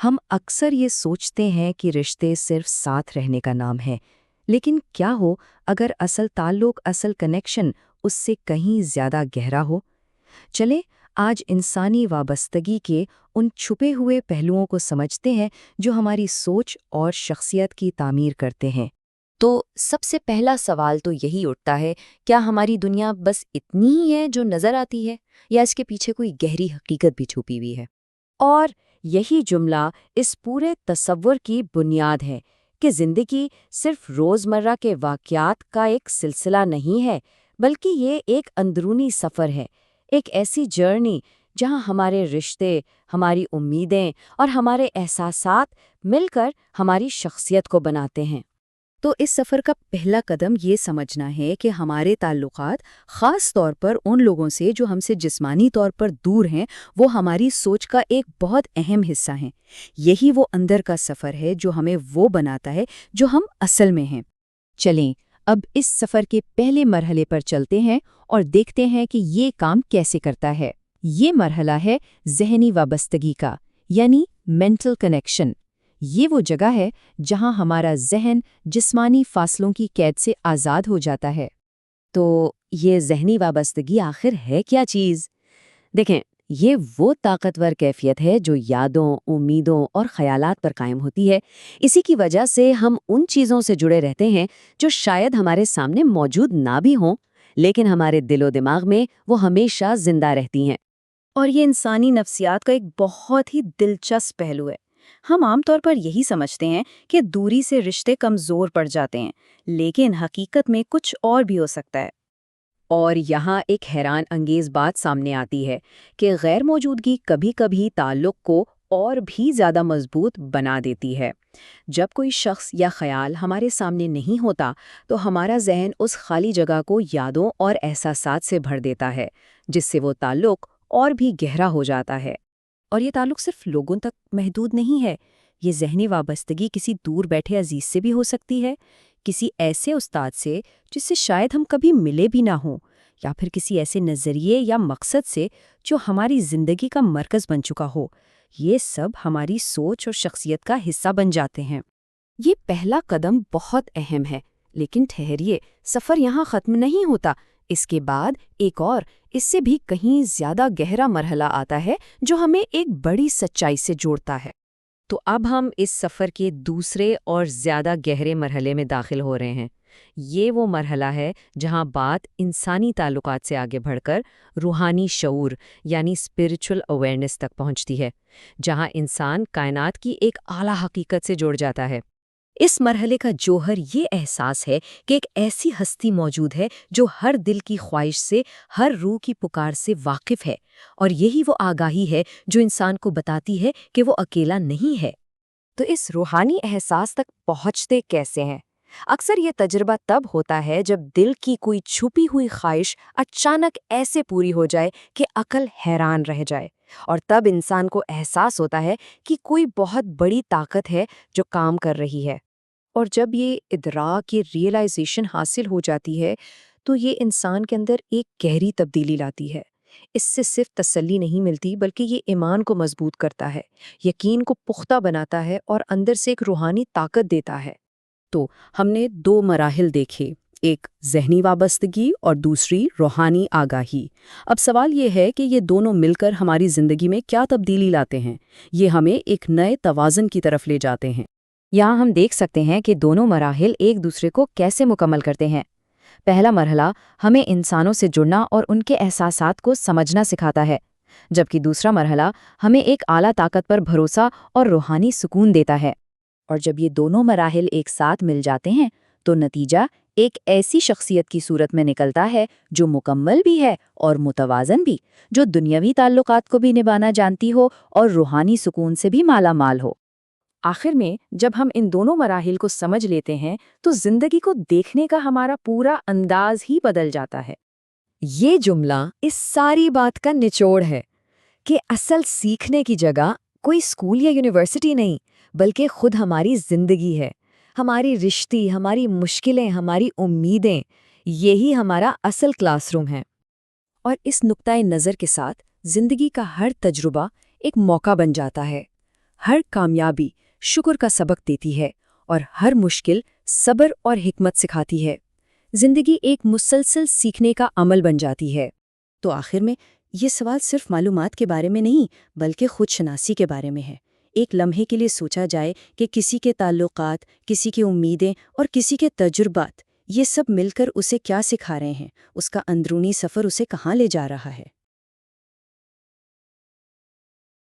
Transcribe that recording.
ہم اکثر یہ سوچتے ہیں کہ رشتے صرف ساتھ رہنے کا نام ہے، لیکن کیا ہو اگر اصل تعلق، اصل کنیکشن اس سے کہیں زیادہ گہرا ہو؟ چلیں آج انسانی وابستگی کے ان چھپے ہوئے پہلوؤں کو سمجھتے ہیں جو ہماری سوچ اور شخصیت کی تعمیر کرتے ہیں۔ تو سب سے پہلا سوال تو یہی اٹھتا ہے، کیا ہماری دنیا بس اتنی ہی ہے جو نظر آتی ہے، یا اس کے پیچھے کوئی گہری حقیقت بھی چھپی ہوئی ہے؟ اور یہی جملہ اس پورے تصور کی بنیاد ہے کہ زندگی صرف روزمرہ کے واقعات کا ایک سلسلہ نہیں ہے، بلکہ یہ ایک اندرونی سفر ہے، ایک ایسی جرنی جہاں ہمارے رشتے، ہماری امیدیں اور ہمارے احساسات مل کر ہماری شخصیت کو بناتے ہیں۔ تو اس سفر کا پہلا قدم یہ سمجھنا ہے کہ ہمارے تعلقات، خاص طور پر ان لوگوں سے جو ہم سے جسمانی طور پر دور ہیں، وہ ہماری سوچ کا ایک بہت اہم حصہ ہیں۔ یہی وہ اندر کا سفر ہے جو ہمیں وہ بناتا ہے جو ہم اصل میں ہیں۔ چلیں اب اس سفر کے پہلے مرحلے پر چلتے ہیں اور دیکھتے ہیں کہ یہ کام کیسے کرتا ہے۔ یہ مرحلہ ہے ذہنی وابستگی کا، یعنی مینٹل کنیکشن۔ یہ وہ جگہ ہے جہاں ہمارا ذہن جسمانی فاصلوں کی قید سے آزاد ہو جاتا ہے۔ تو یہ ذہنی وابستگی آخر ہے کیا چیز؟ دیکھیں، یہ وہ طاقتور کیفیت ہے جو یادوں، امیدوں اور خیالات پر قائم ہوتی ہے۔ اسی کی وجہ سے ہم ان چیزوں سے جڑے رہتے ہیں جو شاید ہمارے سامنے موجود نہ بھی ہوں، لیکن ہمارے دل و دماغ میں وہ ہمیشہ زندہ رہتی ہیں۔ اور یہ انسانی نفسیات کا ایک بہت ہی دلچسپ پہلو ہے۔ ہم عام طور پر یہی سمجھتے ہیں کہ دوری سے رشتے کمزور پڑ جاتے ہیں، لیکن حقیقت میں کچھ اور بھی ہو سکتا ہے۔ اور یہاں ایک حیران انگیز بات سامنے آتی ہے کہ غیر موجودگی کبھی کبھی تعلق کو اور بھی زیادہ مضبوط بنا دیتی ہے۔ جب کوئی شخص یا خیال ہمارے سامنے نہیں ہوتا تو ہمارا ذہن اس خالی جگہ کو یادوں اور احساسات سے بھر دیتا ہے، جس سے وہ تعلق اور بھی گہرا ہو جاتا ہے۔ اور یہ تعلق صرف لوگوں تک محدود نہیں ہے، یہ ذہنی وابستگی کسی دور بیٹھے عزیز سے بھی ہو سکتی ہے، کسی ایسے استاد سے جس سے شاید ہم کبھی ملے بھی نہ ہوں، یا پھر کسی ایسے نظریے یا مقصد سے جو ہماری زندگی کا مرکز بن چکا ہو۔ یہ سب ہماری سوچ اور شخصیت کا حصہ بن جاتے ہیں۔ یہ پہلا قدم بہت اہم ہے، لیکن ٹھہریے، سفر یہاں ختم نہیں ہوتا۔ اس کے بعد ایک اور، اس سے بھی کہیں زیادہ گہرا مرحلہ آتا ہے جو ہمیں ایک بڑی سچائی سے جوڑتا ہے۔ تو اب ہم اس سفر کے دوسرے اور زیادہ گہرے مرحلے میں داخل ہو رہے ہیں۔ یہ وہ مرحلہ ہے جہاں بات انسانی تعلقات سے آگے بڑھ کر روحانی شعور یعنی اسپرچل اویئرنیس تک پہنچتی ہے، جہاں انسان کائنات کی ایک اعلیٰ حقیقت سے جڑ جاتا ہے۔ اس مرحلے کا جوہر یہ احساس ہے کہ ایک ایسی ہستی موجود ہے جو ہر دل کی خواہش سے، ہر روح کی پکار سے واقف ہے، اور یہی وہ آگاہی ہے جو انسان کو بتاتی ہے کہ وہ اکیلا نہیں ہے۔ تو اس روحانی احساس تک پہنچتے کیسے ہیں؟ اکثر یہ تجربہ تب ہوتا ہے جب دل کی کوئی چھپی ہوئی خواہش اچانک ایسے پوری ہو جائے کہ عقل حیران رہ جائے، اور تب انسان کو احساس ہوتا ہے کہ کوئی بہت بڑی طاقت ہے جو کام کر رہی ہے۔ اور جب یہ ادراک، یہ ریئلائزیشن حاصل ہو جاتی ہے تو یہ انسان کے اندر ایک گہری تبدیلی لاتی ہے۔ اس سے صرف تسلی نہیں ملتی، بلکہ یہ ایمان کو مضبوط کرتا ہے، یقین کو پختہ بناتا ہے اور اندر سے ایک روحانی طاقت دیتا ہے۔ تو ہم نے دو مراحل دیکھے، ایک ذہنی وابستگی اور دوسری روحانی آگاہی۔ اب سوال یہ ہے کہ یہ دونوں مل کر ہماری زندگی میں کیا تبدیلی لاتے ہیں؟ یہ ہمیں ایک نئے توازن کی طرف لے جاتے ہیں۔ یہاں ہم دیکھ سکتے ہیں کہ دونوں مراحل ایک دوسرے کو کیسے مکمل کرتے ہیں۔ پہلا مرحلہ ہمیں انسانوں سے جڑنا اور ان کے احساسات کو سمجھنا سکھاتا ہے، جبکہ دوسرا مرحلہ ہمیں ایک اعلیٰ طاقت پر بھروسہ اور روحانی سکون دیتا ہے۔ اور جب یہ دونوں مراحل ایک ساتھ مل جاتے ہیں تو نتیجہ ایک ایسی شخصیت کی صورت میں نکلتا ہے جو مکمل بھی ہے اور متوازن بھی، جو دنیاوی تعلقات کو بھی نبھانا جانتی ہو اور روحانی سکون سے بھی مالا مال ہو۔ آخر میں جب ہم ان دونوں مراحل کو سمجھ لیتے ہیں تو زندگی کو دیکھنے کا ہمارا پورا انداز ہی بدل جاتا ہے۔ یہ جملہ اس ساری بات کا نچوڑ ہے کہ اصل سیکھنے کی جگہ کوئی اسکول یا یونیورسٹی نہیں، بلکہ خود ہماری زندگی ہے، ہماری رشتے، ہماری مشکلیں، ہماری امیدیں، یہی ہمارا اصل کلاس روم ہے۔ اور اس نقطۂ نظر کے ساتھ زندگی کا ہر تجربہ ایک موقع بن جاتا ہے۔ ہر کامیابی شکر کا سبق دیتی ہے اور ہر مشکل صبر اور حکمت سکھاتی ہے۔ زندگی ایک مسلسل سیکھنے کا عمل بن جاتی ہے۔ تو آخر میں یہ سوال صرف معلومات کے بارے میں نہیں بلکہ خود شناسی کے بارے میں ہے۔ ایک لمحے کے لیے سوچا جائے کہ کسی کے تعلقات، کسی کی امیدیں اور کسی کے تجربات، یہ سب مل کر اسے کیا سکھا رہے ہیں، اس کا اندرونی سفر اسے کہاں لے جا رہا ہے۔